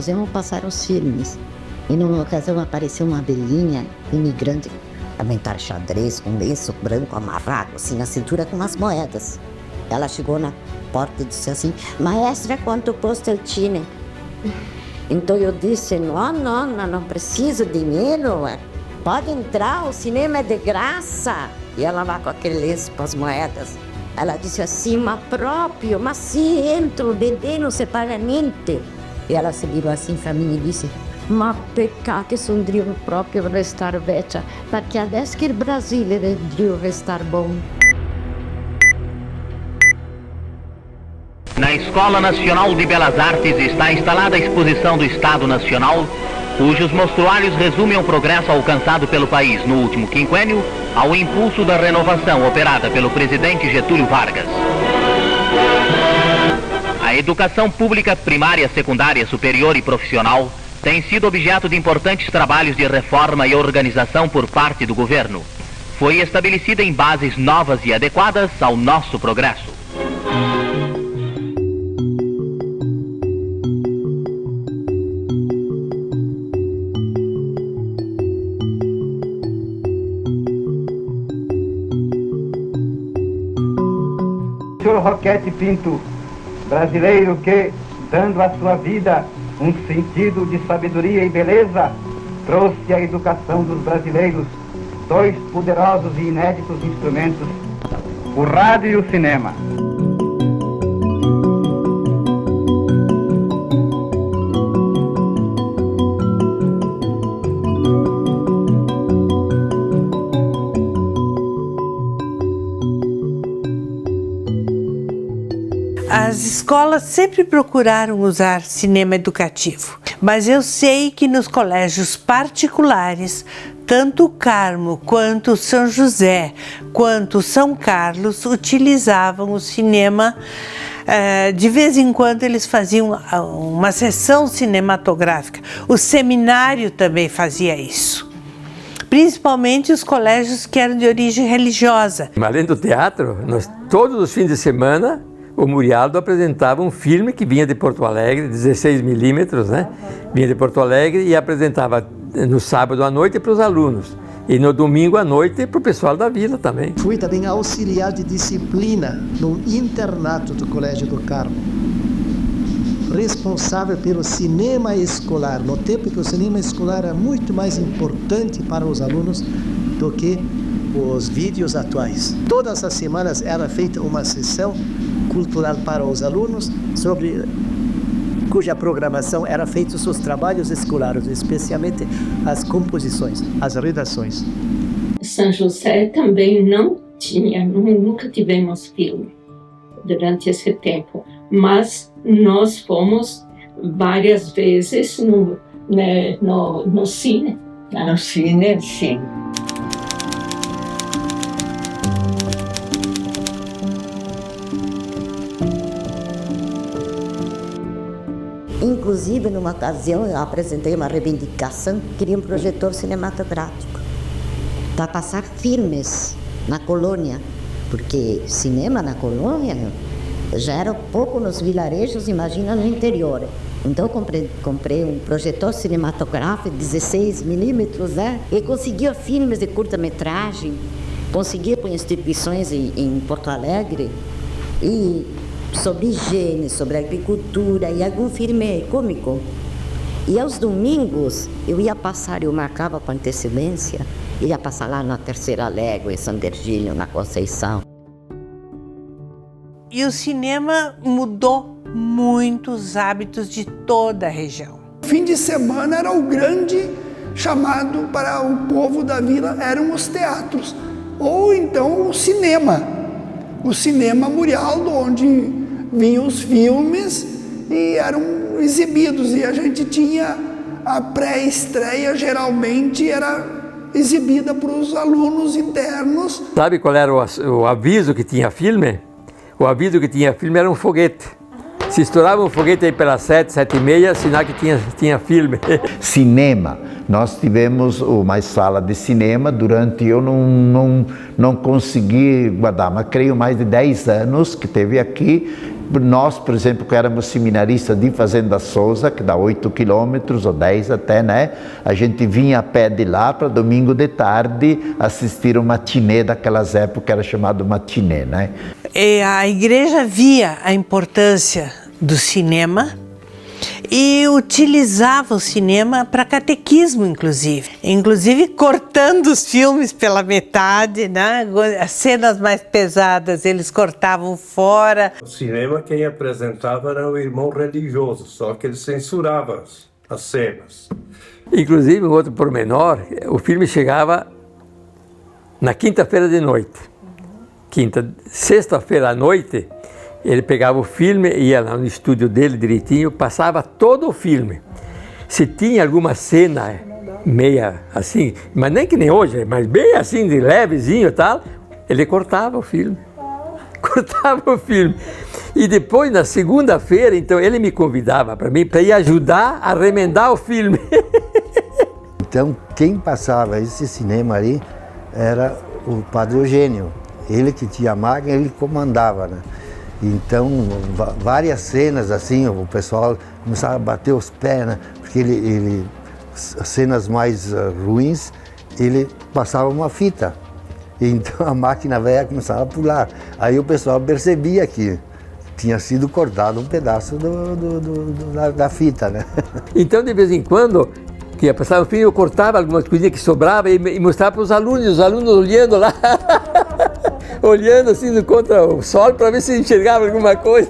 nós íamos passar os filmes. E numa ocasião apareceu uma velhinha imigrante, aventar xadrez com lenço branco amarrado, assim, na cintura com umas moedas. Ela chegou na porta e disse assim: maestra, quanto custa o cine? Então eu disse: não preciso de dinheiro, pode entrar, o cinema é de graça. E ela lá com aquele lenço com as moedas. Ela disse assim: mas próprio, mas se entro, bebê não se paga niente. E ela se virou assim para mim e disse: ma peccato che devo proprio restar vecchia, perché adesso che il Brasile devo restar bom. Na Escola Nacional de Belas Artes está instalada a exposição do Estado Nacional, cujos mostruários resumem o progresso alcançado pelo país no último quinquênio ao impulso da renovação operada pelo presidente Getúlio Vargas. A educação pública primária, secundária, superior e profissional tem sido objeto de importantes trabalhos de reforma e organização por parte do governo. Foi estabelecida em bases novas e adequadas ao nosso progresso. O senhor Roquete Pinto, brasileiro que, dando à sua vida um sentido de sabedoria e beleza, trouxe à educação dos brasileiros dois poderosos e inéditos instrumentos, o rádio e o cinema. As escolas sempre procuraram usar cinema educativo, mas eu sei que nos colégios particulares, tanto o Carmo, quanto o São José, quanto o São Carlos utilizavam o cinema. De vez em quando eles faziam uma sessão cinematográfica. O seminário também fazia isso. Principalmente os colégios que eram de origem religiosa. Além do teatro, todos os fins de semana, o Murialdo apresentava um filme que vinha de Porto Alegre, 16 milímetros, né? Vinha de Porto Alegre e apresentava no sábado à noite para os alunos. E no domingo à noite para o pessoal da vila também. Fui também auxiliar de disciplina no internato do Colégio do Carmo. Responsável pelo cinema escolar, no tempo que o cinema escolar era muito mais importante para os alunos do que os vídeos atuais. Todas as semanas era feita uma sessão cultural para os alunos, cuja programação era feita os trabalhos escolares, especialmente as composições, as redações. São José também não tinha, nunca tivemos filme durante esse tempo, mas nós fomos várias vezes no cine. Tá? No cine, sim. Inclusive, numa ocasião, eu apresentei uma reivindicação, queria um projetor cinematográfico para passar filmes na colônia, porque cinema na colônia já era pouco nos vilarejos, imagina no interior. Então eu comprei um projetor cinematográfico, 16 milímetros, e conseguia filmes de curta-metragem, conseguia com instituições em Porto Alegre, e sobre higiene, sobre agricultura e algum filme cômico. E aos domingos eu ia passar, eu marcava com antecedência, ia passar lá na Terceira Légua, em São Virgílio, na Conceição. E o cinema mudou muito os hábitos de toda a região. Fim de semana era o grande chamado para o povo da vila, eram os teatros, ou então o cinema Murialdo, onde vinham os filmes e eram exibidos, e a gente tinha a pré-estreia, geralmente era exibida para os alunos internos. Sabe qual era o aviso que tinha filme? O aviso que tinha filme era um foguete. Se estourava um foguete aí pelas 7, 7h30, sinal que tinha filme. Cinema. Nós tivemos uma sala de cinema durante, eu não consegui guardar, mas creio mais de 10 anos que teve aqui. Nós, por exemplo, que éramos seminaristas de Fazenda Souza, que dá 8 quilômetros ou 10 até, né? A gente vinha a pé de lá para domingo de tarde assistir o matinê daquelas épocas, era chamado matinê, né? E a igreja via a importância do cinema e utilizava o cinema para catequismo, inclusive cortando os filmes pela metade, né? As cenas mais pesadas eles cortavam fora. O cinema quem apresentava era o irmão religioso, só que ele censurava as cenas. Inclusive, um outro pormenor, o filme chegava na quinta-feira de noite. Sexta-feira à noite, ele pegava o filme, ia lá no estúdio dele direitinho, passava todo o filme. Se tinha alguma cena meia assim, mas nem que nem hoje, mas bem assim, de levezinho e tal, ele cortava o filme. Cortava o filme. E depois, na segunda-feira, então, ele me convidava para ir ajudar a remendar o filme. Então, quem passava esse cinema ali era o Padre Eugênio. Ele que tinha a máquina, ele comandava, né? Então, várias cenas assim, o pessoal começava a bater os pés, né? Porque as cenas mais ruins, ele passava uma fita. Então a máquina velha começava a pular. Aí o pessoal percebia que tinha sido cortado um pedaço da fita, né? Então, de vez em quando, que ia passar o filme, eu cortava algumas coisinhas que sobrava e mostrava para os alunos olhando lá. Olhando assim contra o sol para ver se enxergava alguma coisa.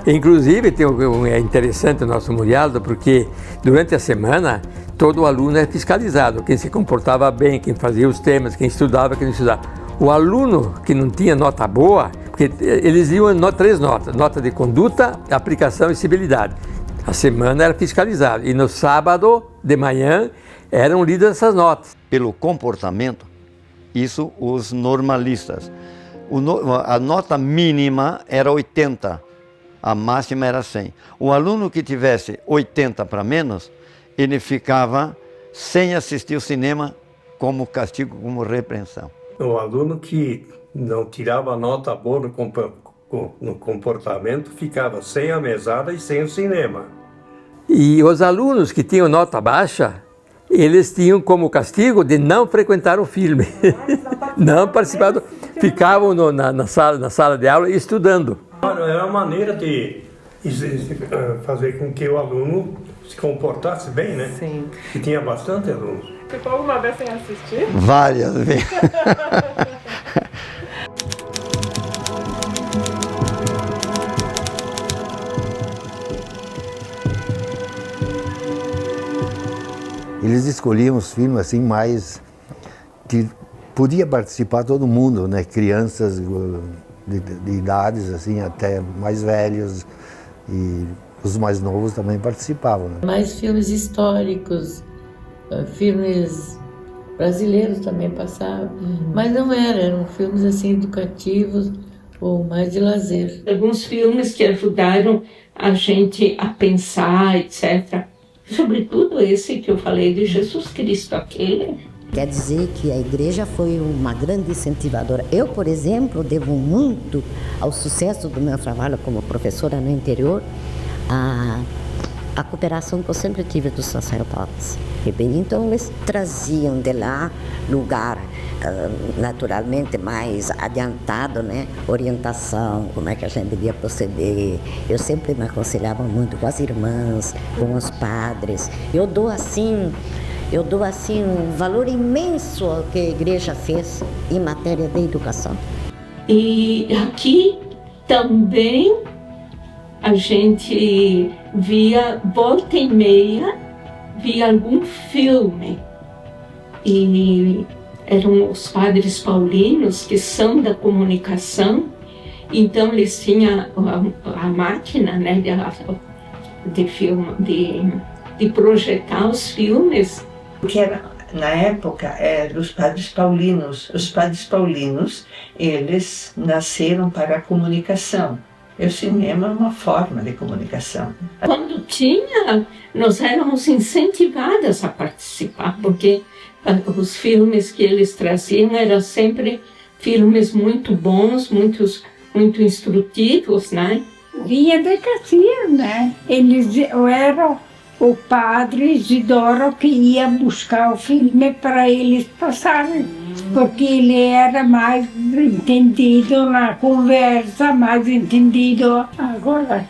Inclusive, é interessante o nosso Murialdo, porque durante a semana todo aluno é fiscalizado, quem se comportava bem, quem fazia os temas, quem estudava, quem não estudava. O aluno que não tinha nota boa, porque eles iam três notas, nota de conduta, aplicação e civilidade. A semana era fiscalizado e no sábado de manhã eram lidas essas notas. Pelo comportamento, isso os normalistas. A nota mínima era 80, a máxima era 100. O aluno que tivesse 80 para menos, ele ficava sem assistir o cinema como castigo, como repreensão. O aluno que não tirava nota boa no comportamento ficava sem a mesada e sem o cinema. E os alunos que tinham nota baixa, eles tinham como castigo de não frequentar o filme, não participar, ficavam na sala de aula estudando. Era uma maneira de fazer com que o aluno se comportasse bem, né? Sim. E tinha bastante alunos. Ficou alguma vez sem assistir? Várias vezes. Eles escolhiam os filmes assim mais que podia participar todo mundo, né? Crianças de idades assim até mais velhos e os mais novos também participavam. Né? Mais filmes históricos, filmes brasileiros também passavam, mas não eram filmes assim educativos ou mais de lazer. Alguns filmes que ajudaram a gente a pensar, etc. Sobretudo esse que eu falei de Jesus Cristo, aquele. Quer dizer que a igreja foi uma grande incentivadora. Eu, por exemplo, devo muito ao sucesso do meu trabalho como professora no interior, a cooperação que eu sempre tive dos sacerdotes. Então, eles traziam de lá lugar naturalmente mais adiantado, né? Orientação, como é que a gente devia proceder. Eu sempre me aconselhava muito com as irmãs, com os padres. Eu dou assim um valor imenso ao que a igreja fez em matéria de educação. E aqui também a gente via, volta e meia, via algum filme. E eram os padres paulinos, que são da comunicação, então eles tinham a máquina, né, de projetar os filmes. Que era, na época, era os padres paulinos. Os padres paulinos, eles nasceram para a comunicação. E o cinema é uma forma de comunicação. Quando tinha, nós éramos incentivadas a participar, porque os filmes que eles traziam eram sempre filmes muito bons, muito instrutivos, né? Vinha de Caxias, né? Eu era o padre Isidoro que ia buscar o filme para eles passarem, porque ele era mais entendido na conversa, mais entendido. Agora,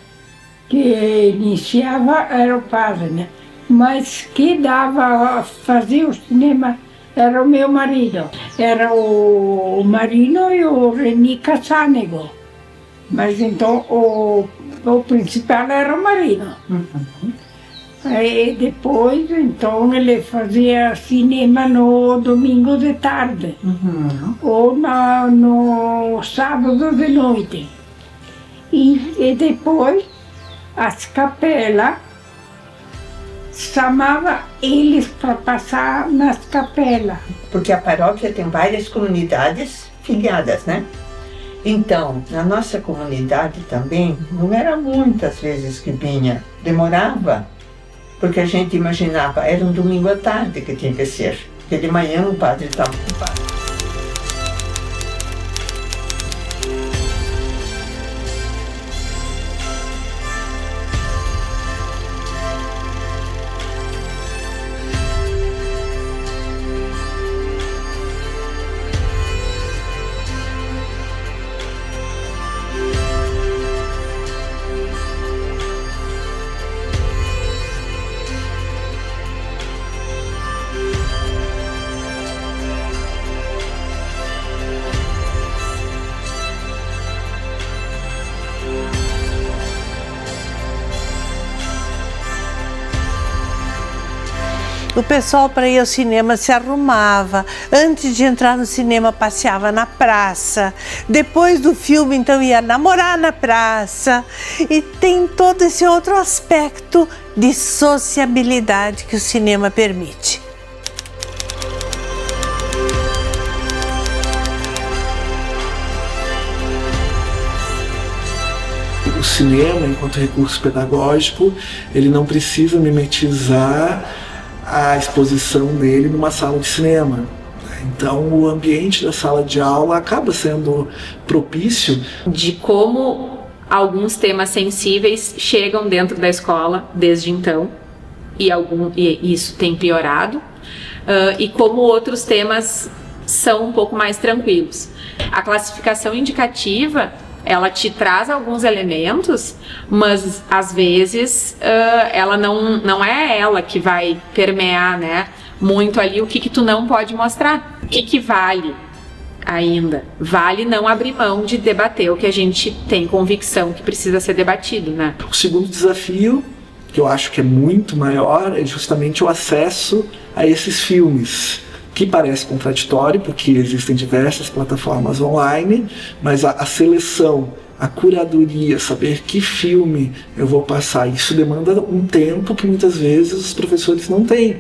que iniciava era o padre, né? Mas que fazia o cinema era o meu marido. Era o Marino e o Reni Cassanego. Mas então o principal era o Marino. Aí depois, então, ele fazia cinema no domingo de tarde, ou no sábado de noite. E depois, as capelas, chamava eles para passar nas capelas. Porque a paróquia tem várias comunidades filiadas, né? Então, na nossa comunidade também, não era muitas vezes que vinha, demorava. Porque a gente imaginava, era um domingo à tarde que tinha que ser, porque de manhã o padre estava ocupado. O pessoal, para ir ao cinema, se arrumava. Antes de entrar no cinema, passeava na praça. Depois do filme, então, ia namorar na praça. E tem todo esse outro aspecto de sociabilidade que o cinema permite. O cinema, enquanto recurso pedagógico, ele não precisa mimetizar a exposição dele numa sala de cinema. Então, o ambiente da sala de aula acaba sendo propício. De como alguns temas sensíveis chegam dentro da escola desde então, e isso tem piorado, e como outros temas são um pouco mais tranquilos. A classificação indicativa, ela te traz alguns elementos, mas às vezes ela não é ela que vai permear, né, muito ali o que tu não pode mostrar. O que vale ainda? Vale não abrir mão de debater o que a gente tem convicção que precisa ser debatido, né? O segundo desafio, que eu acho que é muito maior, é justamente o acesso a esses filmes, que parece contraditório, porque existem diversas plataformas online, mas a seleção, a curadoria, saber que filme eu vou passar, isso demanda um tempo que muitas vezes os professores não têm.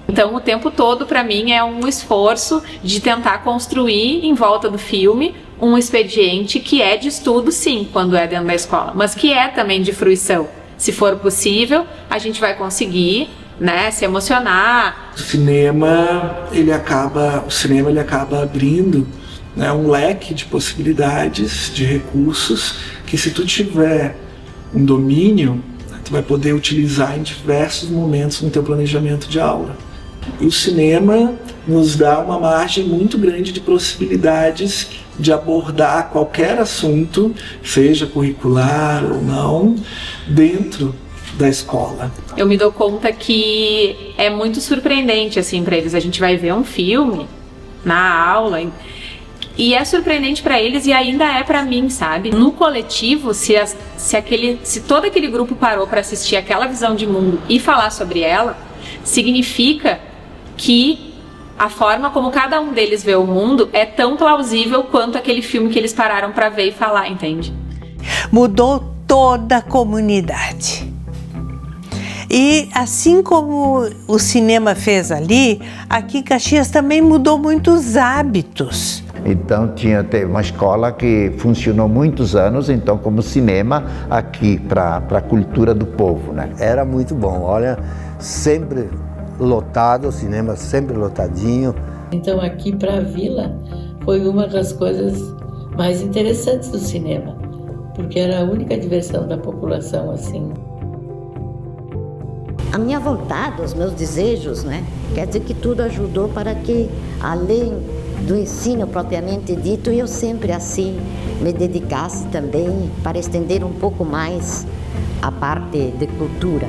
Então, o tempo todo, para mim, é um esforço de tentar construir em volta do filme um expediente que é de estudo, sim, quando é dentro da escola, mas que é também de fruição. Se for possível, a gente vai conseguir, né, se emocionar. O cinema ele acaba abrindo, né, um leque de possibilidades, de recursos que, se tu tiver um domínio, tu vai poder utilizar em diversos momentos no teu planejamento de aula. E o cinema nos dá uma margem muito grande de possibilidades de abordar qualquer assunto, seja curricular ou não, dentro da escola. Eu me dou conta que é muito surpreendente assim para eles. A gente vai ver um filme na aula e é surpreendente para eles e ainda é para mim, sabe? No coletivo, se todo aquele grupo parou para assistir aquela visão de mundo e falar sobre ela, significa que a forma como cada um deles vê o mundo é tão plausível quanto aquele filme que eles pararam para ver e falar, entende? Mudou toda a comunidade. E assim como o cinema fez ali, aqui em Caxias também mudou muitos hábitos. Então tinha uma escola que funcionou muitos anos, então como cinema aqui para a cultura do povo, né? Era muito bom, olha, sempre lotado, o cinema sempre lotadinho. Então aqui para a Vila foi uma das coisas mais interessantes do cinema, porque era a única diversão da população assim. A minha vontade, os meus desejos, né? Quer dizer que tudo ajudou para que, além do ensino propriamente dito, eu sempre assim me dedicasse também para estender um pouco mais a parte de cultura.